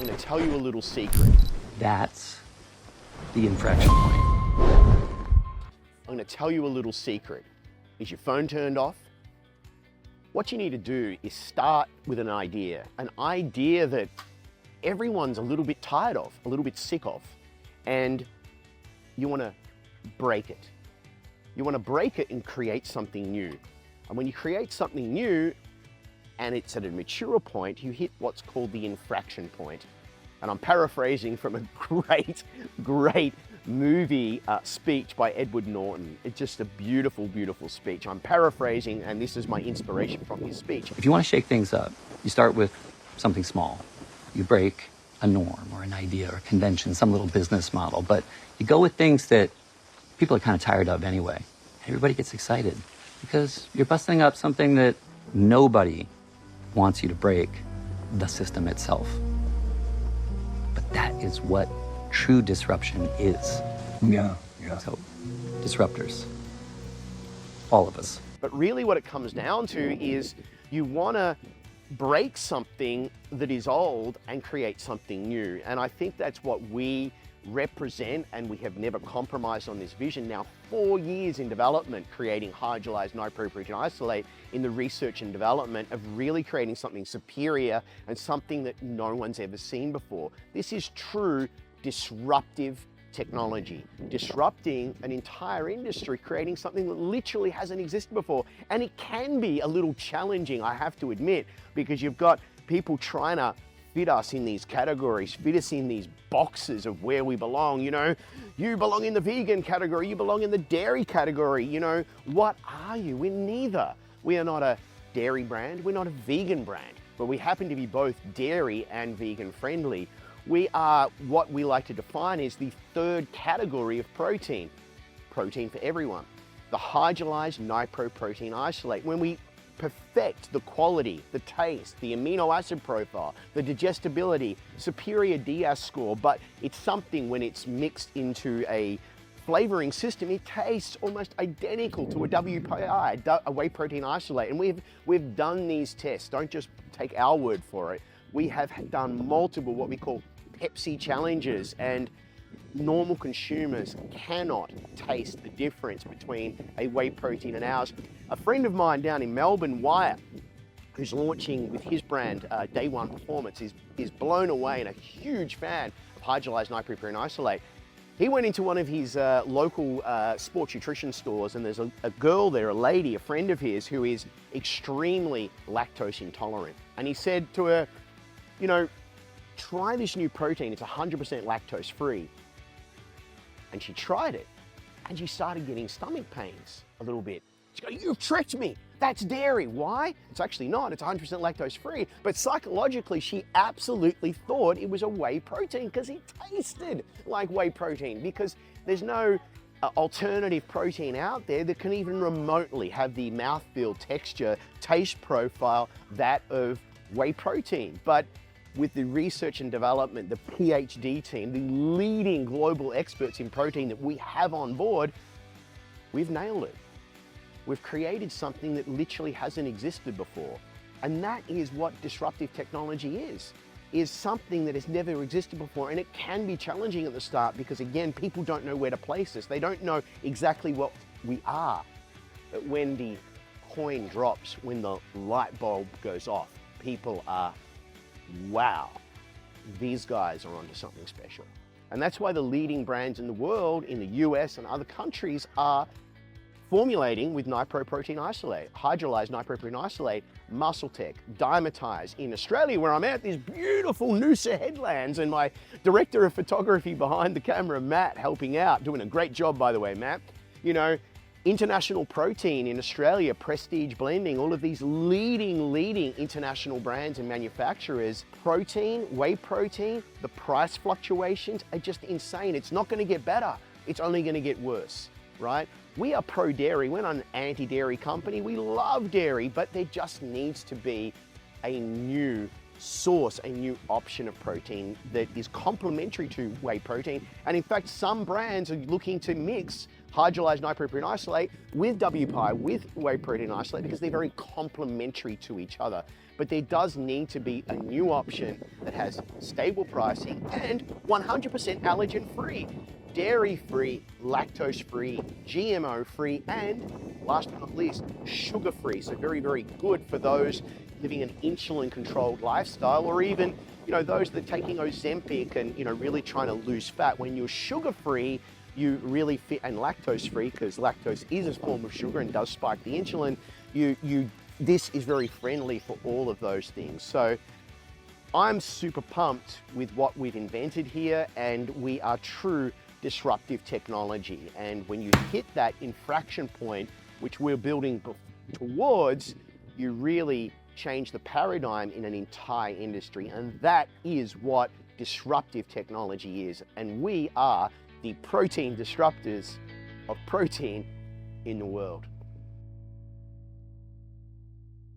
I'm going to tell you a little secret. That's the infraction point. I'm going to tell you a little secret. Is your phone turned off? What you need to do is start with an idea that everyone's a little bit tired of, a little bit sick of, and you want to break it. You want to break it and create something new. And when you create something new and it's at a mature point, you hit what's called the infraction point. And I'm paraphrasing from a great movie speech by Edward Norton. It's just a beautiful, beautiful speech. I'm paraphrasing, and this is my inspiration from his speech. If you want to shake things up, you start with something small. You break a norm or an idea or a convention, some little business model, but you go with things that people are kind of tired of anyway. Everybody gets excited because you're busting up something that nobody wants you to break, the system itself. But that is what true disruption is. Yeah. So, disruptors, all of us. But really what it comes down to is you want to break something that is old and create something new. And I think that's what we represent, and we have never compromised on this vision. Now 4 years in development, creating Hydrolyzed NiHPRO Protein Isolate, in the research and development of really creating something superior and something that no one's ever seen before. This is true disruptive technology, disrupting an entire industry, creating something that literally hasn't existed before. And it can be a little challenging, I have to admit, because you've got people trying to fit us in these categories, fit us in these boxes of where we belong. You know, you belong in the vegan category, you belong in the dairy category. You know, what are you? We're neither. We are not a dairy brand, we're not a vegan brand, but we happen to be both dairy and vegan friendly. We are what we like to define as the third category of protein. Protein for everyone. The Hydrolyzed NiHPRO Protein Isolate. When we perfect the quality, the taste, the amino acid profile, the digestibility, superior DS score, but it's something when it's mixed into a flavoring system, it tastes almost identical to a WPI, a whey protein isolate. And we've done these tests. Don't just take our word for it. We have done multiple what we call Pepsi challenges, and normal consumers cannot taste the difference between a whey protein and ours. A friend of mine down in Melbourne, Wyatt, who's launching with his brand Day One Performance, is blown away and a huge fan of Hydrolyzed NiHPRO Protein Isolate. He went into one of his local sports nutrition stores, and there's a girl there, a lady, a friend of his, who is extremely lactose intolerant. And he said to her, you know, try this new protein, it's 100% lactose free. And she tried it, and she started getting stomach pains a little bit. She goes, you've tricked me, that's dairy. Why? It's actually not, it's 100% lactose free. But psychologically, she absolutely thought it was a whey protein because it tasted like whey protein, because there's no alternative protein out there that can even remotely have the mouthfeel, texture, taste profile that of whey protein. But with the research and development, the PhD team, the leading global experts in protein that we have on board, we've nailed it. We've created something that literally hasn't existed before. And that is what disruptive technology is something that has never existed before. And it can be challenging at the start because, again, people don't know where to place us. They don't know exactly what we are. But when the coin drops, when the light bulb goes off, people are, wow, these guys are onto something special. And that's why the leading brands in the world, in the US and other countries, are formulating with NiHPRO Protein Isolate, Hydrolyzed NiHPRO Protein Isolate, MuscleTech, Dimetize. In Australia, where I'm at, these beautiful Noosa Headlands, and my director of photography behind the camera, Matt, helping out, doing a great job, by the way, Matt. You know, International Protein in Australia, Prestige Blending, all of these leading international brands and manufacturers. Protein, whey protein, the price fluctuations are just insane. It's not gonna get better, it's only gonna get worse, right? We are pro-dairy, we're not an anti-dairy company. We love dairy, but there just needs to be a new source, a new option of protein that is complementary to whey protein. And in fact, some brands are looking to mix Hydrolyzed NiHPRO Protein Isolate with WPI, with whey protein isolate, because they're very complementary to each other. But there does need to be a new option that has stable pricing and 100% allergen-free, dairy-free, lactose-free, GMO-free, and last but not least, sugar-free. So very, very good for those living an insulin-controlled lifestyle, or even, those that are taking Ozempic and, really trying to lose fat. When you're sugar-free, you really fit, and lactose-free, because lactose is a form of sugar and does spike the insulin, this is very friendly for all of those things. So I'm super pumped with what we've invented here, and we are true disruptive technology. And when you hit that infraction point, which we're building towards, you really change the paradigm in an entire industry. And that is what disruptive technology is. And we are the protein disruptors of protein in the world.